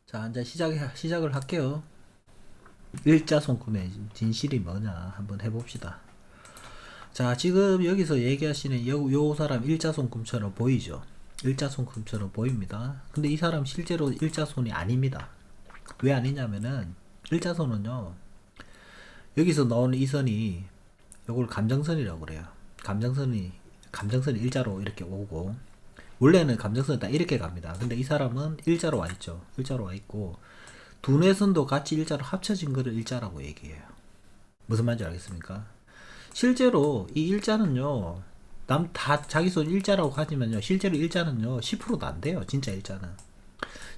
자, 이제 시작을 할게요. 일자손금의 진실이 뭐냐 한번 해봅시다. 자, 지금 여기서 얘기하시는 요 사람 일자손금처럼 보이죠? 일자손금처럼 보입니다. 근데 이 사람 실제로 일자손이 아닙니다. 왜 아니냐면은 일자손은요, 여기서 나오는 이 선이 요걸 감정선이라고 그래요. 감정선이 일자로 이렇게 오고, 원래는 감정선이 다 이렇게 갑니다. 근데 이 사람은 일자로 와 있죠. 일자로 와 있고, 두뇌선도 같이 일자로 합쳐진 거를 일자라고 얘기해요. 무슨 말인지 알겠습니까? 실제로 이 일자는요, 남 다 자기 손 일자라고 하지만요, 실제로 일자는요 10%도 안 돼요. 진짜 일자는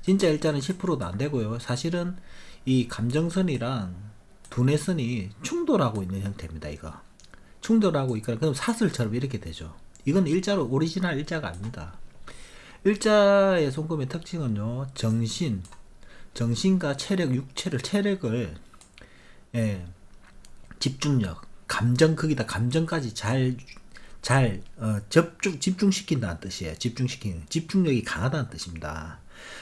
10%도 안 되고요. 사실은 이 감정선이랑 두뇌선이 충돌하고 있는 형태입니다. 이거 충돌하고 있거나 그럼 사슬처럼 이렇게 되죠. 이건 일자로 오리지널 일자가 아닙니다. 일자의 손금의 특징은요, 정신과 체력을, 예, 집중력, 감정, 거기다 감정까지 집중시킨다는 뜻이에요. 집중력이 강하다는 뜻입니다.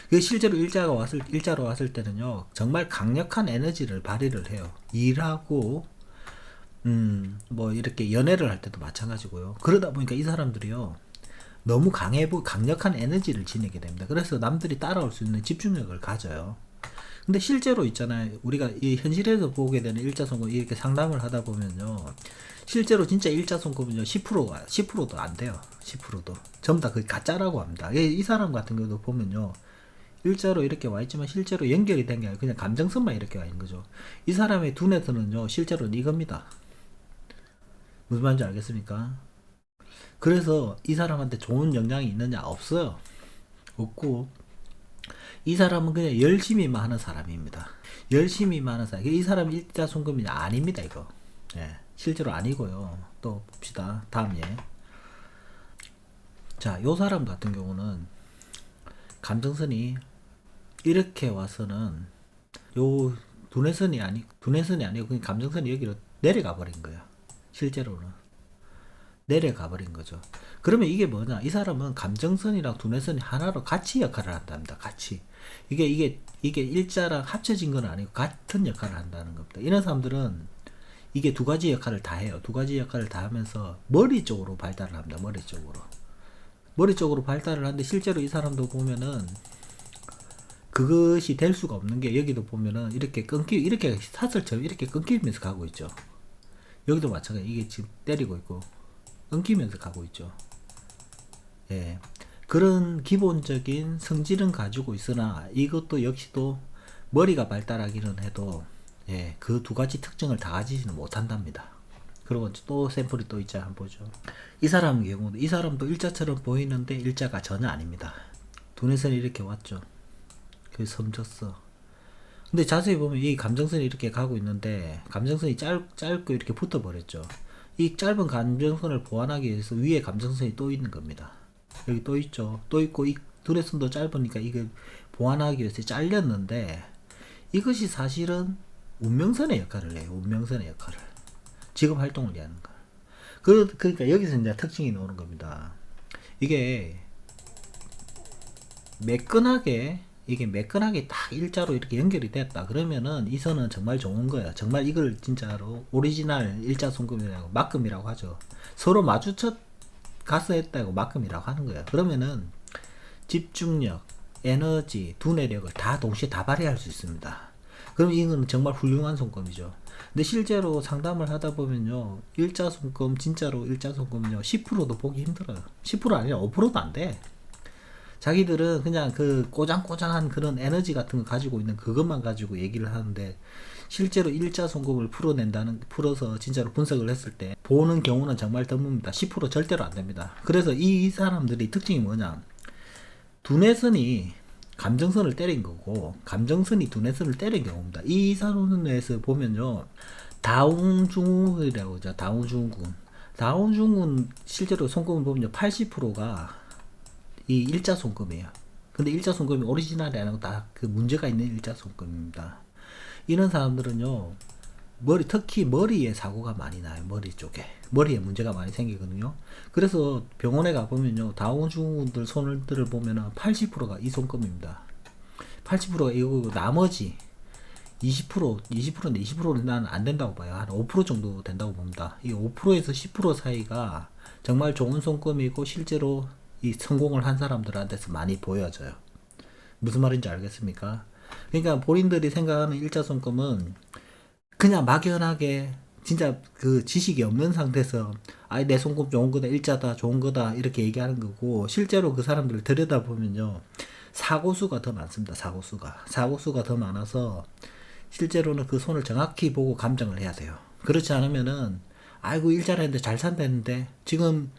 그 실제로 일자로 왔을 때는요, 정말 강력한 에너지를 발휘를 해요. 일하고, 뭐, 이렇게 연애를 할 때도 마찬가지고요. 그러다 보니까 이 사람들이요, 너무 강력한 에너지를 지니게 됩니다. 그래서 남들이 따라올 수 있는 집중력을 가져요. 근데 실제로 있잖아요. 우리가 이 현실에서 보게 되는 일자손금 이렇게 상담을 하다 보면요. 실제로 진짜 일자손금은요, 10%도 안 돼요. 10%도. 전부 다 그 가짜라고 합니다. 이 사람 같은 경우도 보면요. 일자로 이렇게 와 있지만 실제로 연결이 된 게 아니라 그냥 감정선만 이렇게 와 있는 거죠. 이 사람의 두뇌에서는요, 실제로는 이겁니다. 무슨 말인지 알겠습니까? 그래서 이 사람한테 좋은 영향이 있느냐? 없어요. 없고, 이 사람은 그냥 열심히만 하는 사람입니다. 열심히만 하는 사람. 이 사람 일자손금이 아닙니다, 이거. 예, 실제로 아니고요. 또 봅시다. 다음 예. 자, 요 사람 같은 경우는 감정선이 이렇게 와서는 요 두뇌선이 아니고 그냥 감정선이 여기로 내려가 버린 거야. 실제로는 내려가 버린 거죠. 그러면 이게 뭐냐? 이 사람은 감정선이랑 두뇌선이 하나로 같이 역할을 한답니다. 같이. 이게 일자랑 합쳐진 건 아니고 같은 역할을 한다는 겁니다. 이런 사람들은 이게 두 가지 역할을 다 해요. 두 가지 역할을 다 하면서 머리 쪽으로 발달을 합니다. 머리 쪽으로. 머리 쪽으로 발달을 하는데 실제로 이 사람도 보면은 그것이 될 수가 없는 게 여기도 보면은 이렇게 사슬처럼 이렇게 끊기면서 가고 있죠. 여기도 마찬가지. 이게 지금 때리고 있고 끊기면서 가고 있죠. 예. 그런 기본적인 성질은 가지고 있으나 이것도 역시도 머리가 발달하기는 해도, 예, 그 두 가지 특징을 다 가지지는 못한답니다. 그리고 또 샘플이 또 있자 한번 보죠. 이 사람의 경우도 이 사람도 일자처럼 보이는데 일자가 전혀 아닙니다. 두뇌선이 이렇게 왔죠. 그 섬졌어. 근데 자세히 보면 이 감정선이 이렇게 가고 있는데 감정선이 짧고 이렇게 붙어버렸죠. 이 짧은 감정선을 보완하기 위해서 위에 감정선이 또 있는 겁니다. 여기 또 있죠. 또 있고 이 두뇌선도 짧으니까 이걸 보완하기 위해서 잘렸는데 이것이 사실은 운명선의 역할을 해요. 운명선의 역할을. 직업 활동을 위한 거. 그러니까 여기서 이제 특징이 나오는 겁니다. 이게 매끈하게 딱 일자로 이렇게 연결이 됐다. 그러면은 이 선은 정말 좋은 거야. 정말 이걸 진짜로 오리지널 일자손금이라고 막금이라고 하죠. 서로 마주쳐 가서 했다고 막금이라고 하는 거야. 그러면은 집중력, 에너지, 두뇌력을 다 동시에 다 발휘할 수 있습니다. 그럼 이건 정말 훌륭한 손금이죠. 근데 실제로 상담을 하다 보면요, 진짜로 일자손금은요, 10%도 보기 힘들어요. 10% 아니라 5%도 안 돼. 자기들은 그냥 그 꼬장꼬장한 그런 에너지 같은 거 가지고 있는 그것만 가지고 얘기를 하는데, 실제로 일자손금을 풀어서 진짜로 분석을 했을 때 보는 경우는 정말 드뭅니다. 10% 절대로 안 됩니다. 그래서 이 사람들이 특징이 뭐냐, 두뇌선이 감정선을 때린 거고 감정선이 두뇌선을 때린 경우입니다. 이 사론에서 보면요, 다운증후군이라고 하죠. 다운증후군 실제로 손금을 보면요, 80%가 이 일자손금이에요. 근데 일자손금이 오리지널이 아니고 다 그 문제가 있는 일자손금입니다. 이런 사람들은요, 특히 머리에 사고가 많이 나요. 머리에 문제가 많이 생기거든요. 그래서 병원에 가보면요, 다운증후군들 손들을 보면은 80%가 이 손금입니다. 80%가 이거 나머지 20%인데 20%는 난 안 된다고 봐요. 한 5% 정도 된다고 봅니다. 이 5%에서 10% 사이가 정말 좋은 손금이고 실제로 이 성공을 한 사람들한테서 많이 보여져요. 무슨 말인지 알겠습니까? 그러니까 본인들이 생각하는 일자손금은 그냥 막연하게 진짜 그 지식이 없는 상태에서 아이 내 손금 좋은 거다 일자다 좋은 거다 이렇게 얘기하는 거고 실제로 그 사람들을 들여다보면요 사고수가 더 많습니다. 사고수가 더 많아서 실제로는 그 손을 정확히 보고 감정을 해야 돼요. 그렇지 않으면은 아이고 일자라 했는데 잘 산다는데 지금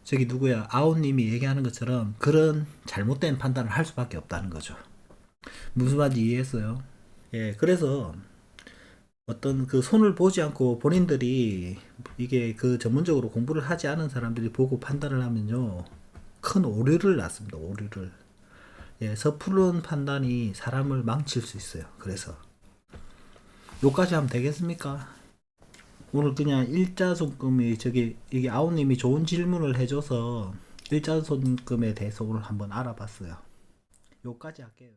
저기 누구야 아웃님이 얘기하는 것처럼 그런 잘못된 판단을 할 수밖에 없다는 거죠. 무슨 말인지 이해했어요? 예, 그래서 어떤 그 손을 보지 않고 본인들이 이게 그 전문적으로 공부를 하지 않은 사람들이 보고 판단을 하면요 큰 오류를 낳습니다. 오류를. 예, 섣부른 판단이 사람을 망칠 수 있어요. 그래서 요까지 하면 되겠습니까? 오늘 그냥 일자손금이 저기 이게 아우님이 좋은 질문을 해줘서 일자손금에 대해서 오늘 한번 알아봤어요. 요까지 할게요.